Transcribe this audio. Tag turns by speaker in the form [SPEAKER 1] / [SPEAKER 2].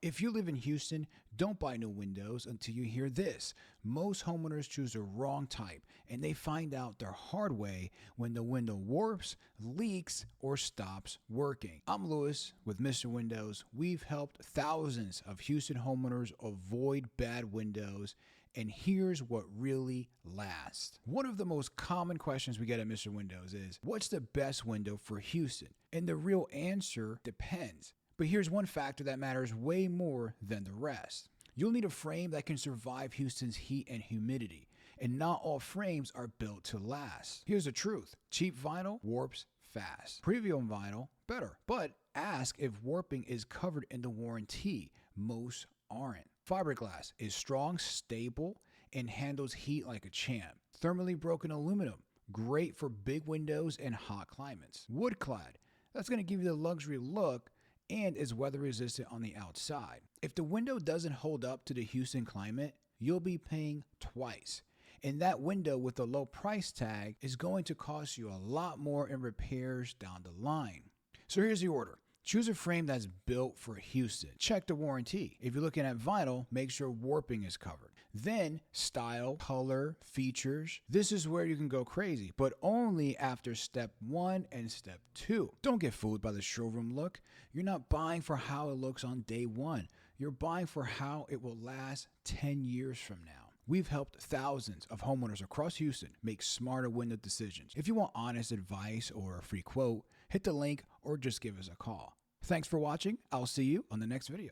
[SPEAKER 1] If you live in Houston, don't buy new windows until you hear this. Most homeowners choose the wrong type, and they find out the hard way when the window warps, leaks, or stops working. I'm Lewis with Mr. Windows. We've helped thousands of Houston homeowners avoid bad windows, and here's what really lasts. One of the most common questions we get at Mr. Windows is, what's the best window for Houston? And the real answer depends. But here's one factor that matters way more than the rest. You'll need a frame that can survive Houston's heat and humidity, and not all frames are built to last. Here's the truth. Cheap vinyl warps fast. Premium vinyl, better. But ask if warping is covered in the warranty. Most aren't. Fiberglass is strong, stable, and handles heat like a champ. Thermally broken aluminum, great for big windows and hot climates. Wood clad, that's going to give you the luxury look and is weather resistant on the outside. If the window doesn't hold up to the Houston climate, you'll be paying twice. And that window with a low price tag is going to cost you a lot more in repairs down the line. So here's the order. Choose a frame that's built for Houston. Check the warranty. If you're looking at vinyl, make sure warping is covered. Then style, color, features. This is where you can go crazy, but only after step 1 and step 2. Don't get fooled by the showroom look. You're not buying for how it looks on day 1. You're buying for how it will last 10 years from now. We've helped thousands of homeowners across Houston make smarter window decisions. If you want honest advice or a free quote, hit the link or just give us a call. Thanks for watching. I'll see you on the next video.